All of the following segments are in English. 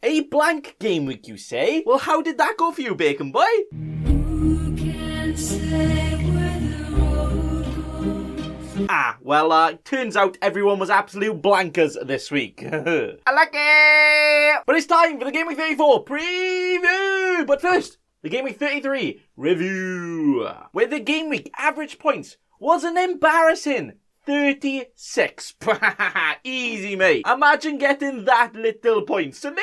A blank game week, you say? Well, how did that go for you, Bacon Boy? Who can say where the road goes? Turns out everyone was absolute blankers this week. I like it! But it's time for the Gameweek 34 preview! But first, the Gameweek 33 review. Where the Gameweek average points was an embarrassing 36. Easy, mate. Imagine getting that little points. So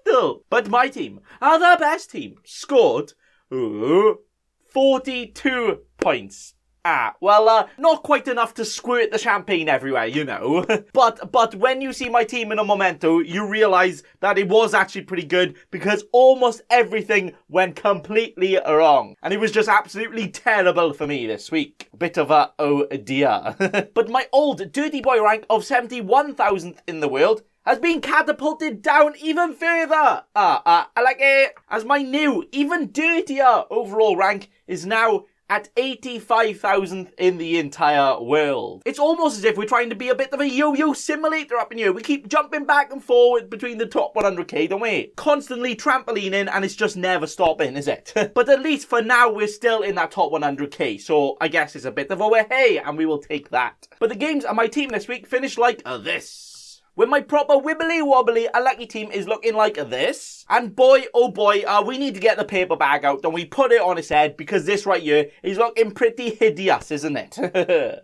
little. But my team, the best team, scored 42 points. Not quite enough to squirt the champagne everywhere, you know. but when you see my team in a memento, you realise that it was actually pretty good because almost everything went completely wrong. And it was just absolutely terrible for me this week. Bit of a oh dear. But my old dirty boy rank of 71,000th in the world has been catapulted down even further. I like it. As my new, even dirtier overall rank is now at 85,000th in the entire world. It's almost as if we're trying to be a bit of a yo-yo simulator up in here. We keep jumping back and forward between the top 100k, don't we? Constantly trampolining, and it's just never stopping, is it? But at least for now, we're still in that top 100k, so I guess it's a bit of a hey, and we will take that. But the games on my team this week finished like this. When my proper wibbly wobbly unlucky team is looking like this. And boy, oh boy, we need to get the paper bag out and we put it on its head because this right here is looking pretty hideous, isn't it?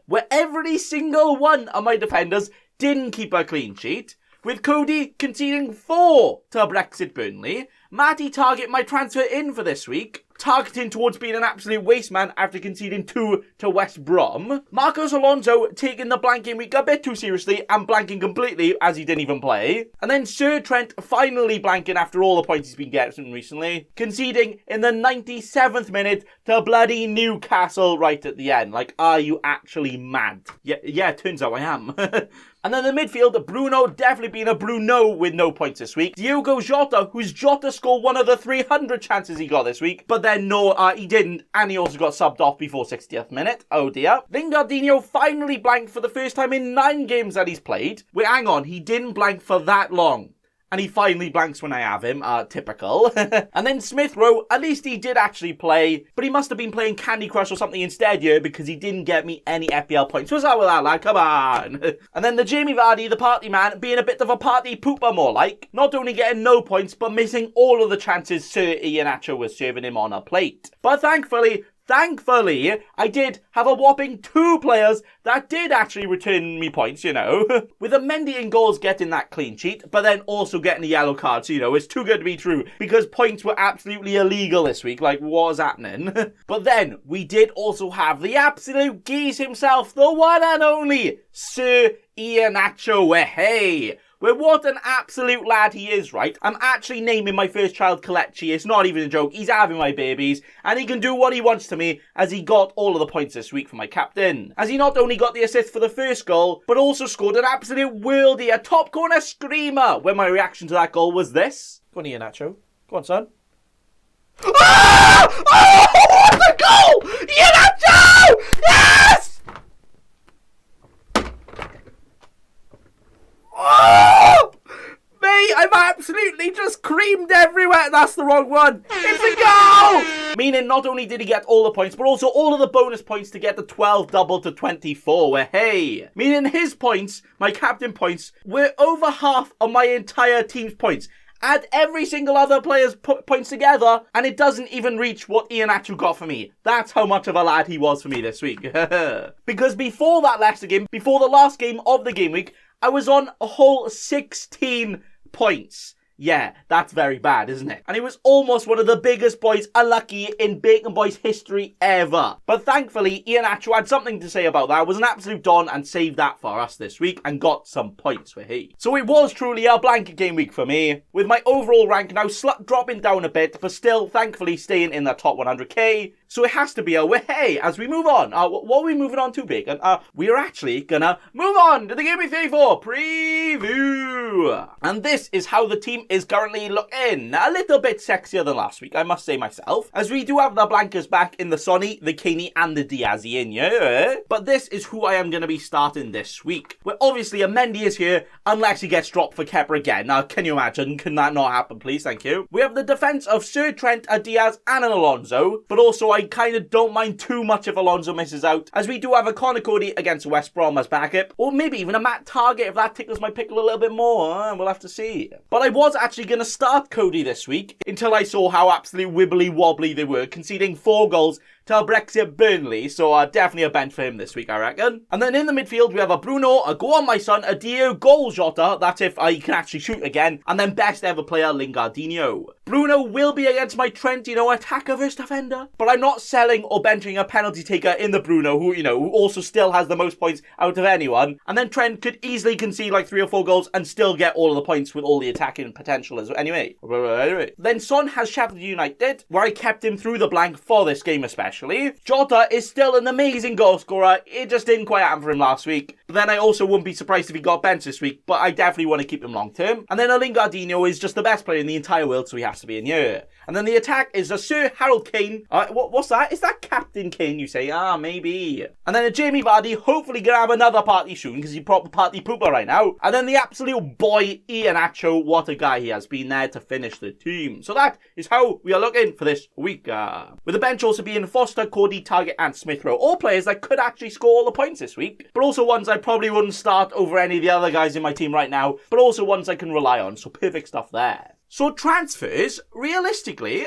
Where every single one of my defenders didn't keep a clean sheet. With Cody conceding 4 to Brexit Burnley. Matty target my transfer in for this week, targeting towards being an absolute waste man after conceding 2 to West Brom. Marcos Alonso taking the blanking week a bit too seriously and blanking completely as he didn't even play. And then Sir Trent finally blanking after all the points he's been getting recently, conceding in the 97th minute to bloody Newcastle right at the end. Like, are you actually mad? Yeah, turns out I am. And then the midfield, Bruno definitely being a Bruno with no points this week. Diogo Jota, whose Jota scored one of the 300 chances he got this week. But then no, he didn't. And he also got subbed off before 60th minute. Oh dear. Lingardinho finally blanked for the first time in 9 games that he's played. Wait, hang on. He didn't blank for that long. And he finally blanks when I have him, typical. And then Smith Rowe, at least he did actually play, but he must have been playing Candy Crush or something instead here because he didn't get me any FPL points. What's up with that, lad? Come on. And then the Jamie Vardy, the party man, being a bit of a party pooper more like, not only getting no points, but missing all of the chances Sir Iheanacho was serving him on a plate. But thankfully, I did have a whopping 2 players that did actually return me points, you know. With a Mendy in goals getting that clean sheet, but then also getting a yellow card, so you know, it's too good to be true, because points were absolutely illegal this week, like, what was happening? But then, we did also have the absolute geese himself, the one and only Sir Iheanacho, hey! Well, what an absolute lad he is, right? I'm actually naming my first child Kelechi. It's not even a joke. He's having my babies. And he can do what he wants to me, as he got all of the points this week for my captain. As he not only got the assist for the first goal, but also scored an absolute worldie, a top corner screamer, when my reaction to that goal was this. Go on, Iheanacho. Go on, son. Ah! Oh, what a goal! Iheanacho! Yes! Oh! Mate, I've absolutely just creamed everywhere. That's the wrong one. It's a goal! Meaning not only did he get all the points, but also all of the bonus points to get the 12 double to 24, where hey. Meaning his points, my captain points, were over half of my entire team's points. Add every single other player's points together, and it doesn't even reach what Iheanacho got for me. That's how much of a lad he was for me this week. Because before that Leicester game, before the last game of the game week, I was on a whole 16 points. Yeah, that's very bad, isn't it? And he was almost one of the biggest boys unlucky in Bacon Boys history ever. But thankfully, Iheanacho had something to say about that, was an absolute don and saved that for us this week and got some points for he. So it was truly a blanket game week for me, with my overall rank now dropping down a bit, but still thankfully staying in the top 100k. So it has to be a way as we move on. What are we moving on to, Bacon? We're actually gonna move on to the Gameweek 34 preview. And this is how the team is currently looking. A little bit sexier than last week, I must say myself, as we do have the blankers back in the Sonny, the Kaney, and the Diazzi in here. But this is who I am going to be starting this week. Where obviously a Mendy is here, unless he gets dropped for Kepa again. Now, can you imagine? Can that not happen, please? Thank you. We have the defense of Sir Trent, a Diaz, and an Alonso. But also, I kind of don't mind too much if Alonso misses out, as we do have a Connor Cody against West Brom as backup. Or maybe even a Matt Target if that tickles my pickle a little bit more. We'll have to see. But I was actually going to start Cody this week until I saw how absolute wibbly wobbly they were, conceding 4 goals to Brexit Burnley, so definitely a bench for him this week, I reckon. And then in the midfield, we have a Bruno, a Go On My Son, a Dio, goal Jota, that's if he can actually shoot again, and then best ever player, Lingardinho. Bruno will be against my Trent, attacker versus defender, but I'm not selling or benching a penalty taker in the Bruno, who also still has the most points out of anyone, and then Trent could easily concede like 3 or 4 goals and still get all of the points with all the attacking potential as well. Anyway. Then Son has Sheffield United, where I kept him through the blank for this game especially. Jota is still an amazing goal scorer. It just didn't quite happen for him last week. But then I also wouldn't be surprised if he got benched this week, but I definitely want to keep him long term. And then Lingardinho is just the best player in the entire world, so he has to be in here. And then the attack is a Sir Harold Kane. What's that? Is that Captain Kane, you say? Maybe. And then a Jamie Vardy, hopefully gonna have another party soon, because he's proper party pooper right now. And then the absolute boy, Iheanacho. What a guy he has been there to finish the team. So that is how we are looking for this week. With the bench also being Foster, Cody, Target, and Smith Rowe. All players that could actually score all the points this week, but also ones I probably wouldn't start over any of the other guys in my team right now, but also ones I can rely on. So perfect stuff there. So transfers, realistically,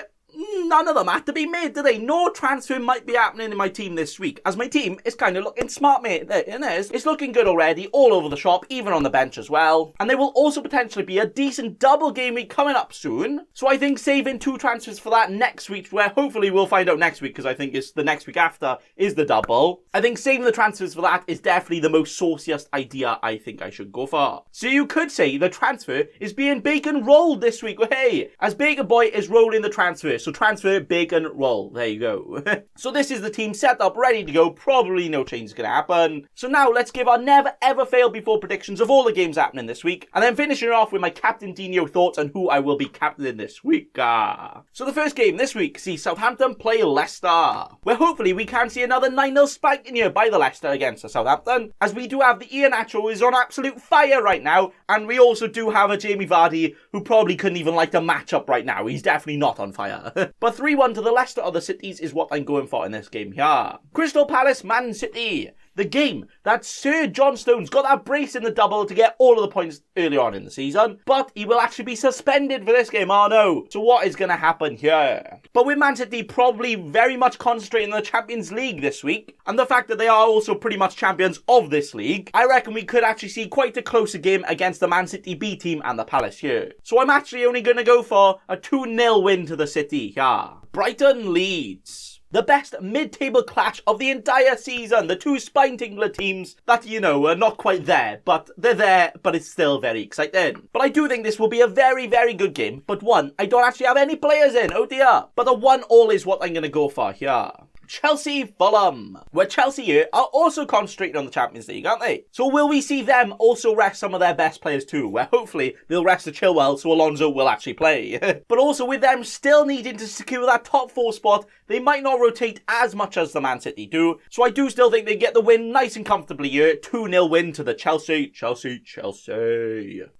none of them had to be made, do they? No transfer might be happening in my team this week, as my team is kind of looking smart, mate. It's looking good already, all over the shop, even on the bench as well. And there will also potentially be a decent double game week coming up soon. So I think saving 2 transfers for that next week, where hopefully we'll find out next week, because I think it's the next week after is the double. I think saving the transfers for that is definitely the most sauciest idea I think I should go for. So you could say the transfer is being bacon rolled this week. Hey, as Bacon Boy is rolling the transfer. So transfer, bacon, roll. There you go. So this is the team set up, ready to go. Probably no change is going to happen. So now let's give our never ever fail before predictions of all the games happening this week. And then finishing off with my Captain Dino thoughts on who I will be captaining this week. So the first game this week sees Southampton play Leicester, where hopefully we can see another 9-0 spike in here by the Leicester against the Southampton, as we do have the Iheanacho is on absolute fire right now, and we also do have a Jamie Vardy who probably couldn't even like the matchup right now. He's definitely not on fire. But 3-1 to the Leicester of the Cities is what I'm going for in this game here. Crystal Palace, Man City. The game that Sir John Stones got that brace in the double to get all of the points early on in the season, but he will actually be suspended for this game. Oh no. So what is going to happen here? But with Man City probably very much concentrating on the Champions League this week, and the fact that they are also pretty much champions of this league, I reckon we could actually see quite a closer game against the Man City B team and the Palace here. So I'm actually only going to go for a 2-0 win to the City here. Brighton Leeds. The best mid-table clash of the entire season. The 2 spine-tingler teams that, are not quite there, but they're there, but it's still very exciting. But I do think this will be a very, very good game. But one, I don't actually have any players in, oh dear. But a 1-1 is what I'm going to go for here. Chelsea Fulham, where Chelsea here are also concentrating on the Champions League, aren't they? So will we see them also rest some of their best players too, where hopefully they'll rest the Chilwell so Alonso will actually play. But also with them still needing to secure that top 4 spot, they might not rotate as much as the Man City do. So I do still think they get the win nice and comfortably here. 2-0 win to the Chelsea.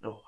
Oh,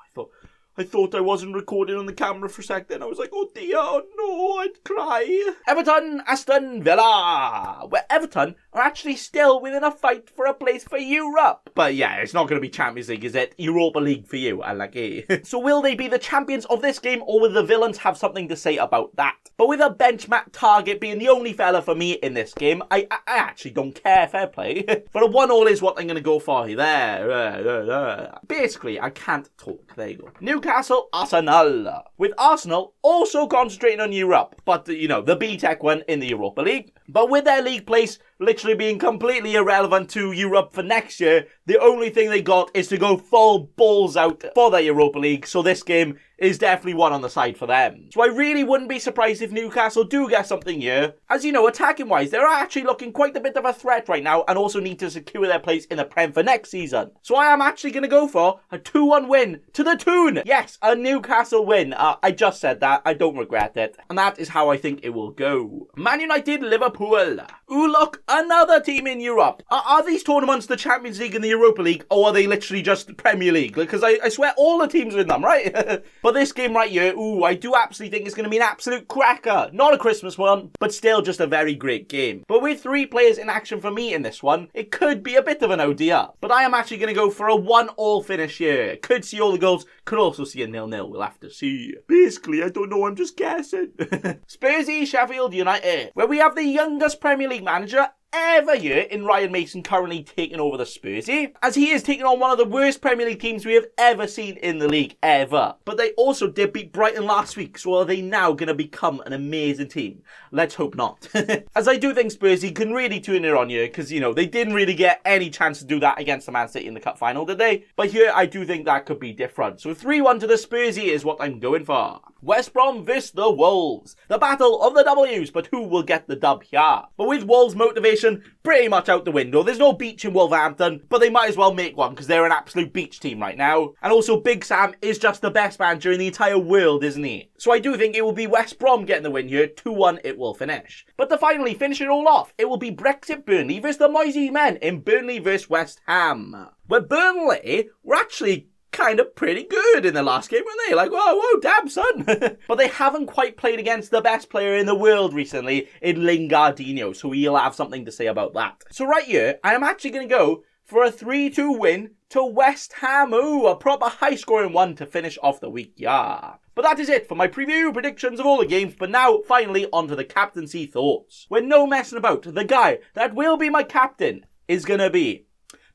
I thought I wasn't recording on the camera for a second. I was like, oh dear, oh no, I'd cry. Everton, Aston Villa, where Everton are actually still within a fight for a place for Europe. But yeah, it's not going to be Champions League, is it? Europa League for you, I like it. So will they be the champions of this game, or will the villains have something to say about that? But with a benchmark Target being the only fella for me in this game, I actually don't care, fair play. But a 1-1 is what I'm going to go for there. Basically, I can't talk. There you go. Newcastle, Arsenal. With Arsenal also concentrating on Europe, but the B-Tech one in the Europa League. But with their league place literally being completely irrelevant to Europe for next year, the only thing they got is to go full balls out for their Europa League, so this game is definitely one on the side for them. So I really wouldn't be surprised if Newcastle do get something here. As you know, attacking-wise, they're actually looking quite a bit of a threat right now and also need to secure their place in the Prem for next season. So I am actually going to go for a 2-1 win to the tune. Yes, a Newcastle win. I just said that. I don't regret it. And that is how I think it will go. Man United, Liverpool. Ooh, look, another team in Europe. Are these tournaments the Champions League and the Europa League, or are they literally just the Premier League? Because I swear all the teams are in them, right? But this game right here, ooh, I do absolutely think it's going to be an absolute cracker. Not a Christmas one, but still just a very great game. But with 3 players in action for me in this one, it could be a bit of an oh dear. But I am actually going to go for a 1-1 finish here. Could see all the goals, could also see a 0-0. We'll have to see. Basically, I don't know, I'm just guessing. Spursy, Sheffield United, where we have the youngest Premier League manager ever here in Ryan Mason currently taking over the Spursy, as he is taking on one of the worst Premier League teams we have ever seen in the league, ever. But they also did beat Brighton last week, so are they now going to become an amazing team? Let's hope not. As I do think Spursy can really turn it on here, because, you know, they didn't really get any chance to do that against the Man City in the cup final, did they? But here, I do think that could be different. So 3-1 to the Spursy is what I'm going for. West Brom vs the Wolves. The battle of the W's, but who will get the dub here? But with Wolves' motivation pretty much out the window, there's no beach in Wolverhampton, but they might as well make one because they're an absolute beach team right now. And also Big Sam is just the best manager in the entire world, isn't he? So I do think it will be West Brom getting the win here. 2-1 it will finish. But to finally finish it all off, it will be Brexit Burnley versus the Moisey men in Burnley versus West Ham. Where Burnley were actually kind of pretty good in the last game, weren't they? Like, whoa, damn, son. But they haven't quite played against the best player in the world recently in Lingardinho, so he'll have something to say about that. So right here, I am actually going to go for a 3-2 win to West Ham. Ooh, a proper high-scoring one to finish off the week, yeah. But that is it for my preview predictions of all the games, but now, finally, onto the captaincy thoughts. We're no messing about. The guy that will be my captain is going to be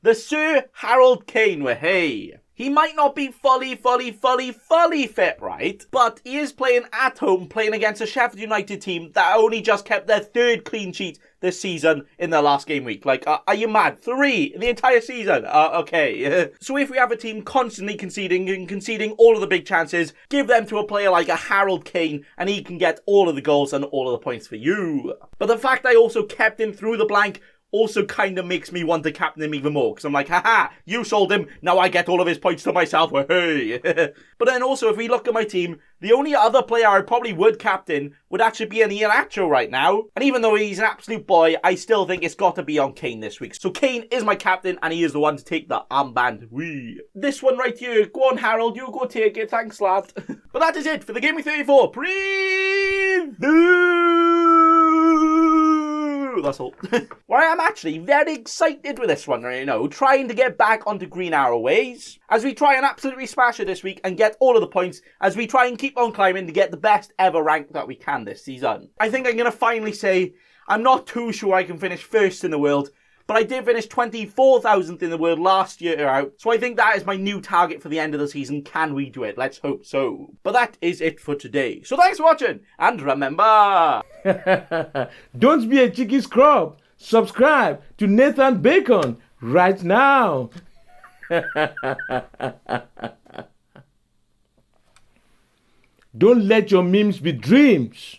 the Sir Harold Kane, where hey, he might not be fully fit, right? But he is playing at home, playing against a Sheffield United team that only just kept their 3rd clean sheet this season in their last game week. Like, are you mad? 3 in the entire season? Okay. So if we have a team constantly conceding and conceding all of the big chances, give them to a player like a Harold Kane and he can get all of the goals and all of the points for you. But the fact I also kept him through the blank also kind of makes me want to captain him even more, because I'm like, haha, you sold him, now I get all of his points to myself, hey. But then also, if we look at my team, the only other player I probably would captain would actually be an Iheanacho right now, and even though he's an absolute boy, I still think it's got to be on Kane this week. So Kane is my captain, and he is the one to take the armband. Wee. This one right here, go on Harold, you go take it, thanks lad. But that is it for the Gameweek 34 preview. That's all. Well, I am actually very excited with this one, you know, trying to get back onto Green Arrow ways, as we try and absolutely smash it this week and get all of the points, as we try and keep on climbing to get the best ever rank that we can this season. I think I'm going to finally say, I'm not too sure I can finish first in the world, but I did finish 24,000th in the world last year out, so I think that is my new target for the end of the season. Can we do it? Let's hope so. But that is it for today. So thanks for watching, and remember... Don't be a cheeky scrub. Subscribe to Nathan Bacon right now. Don't let your memes be dreams.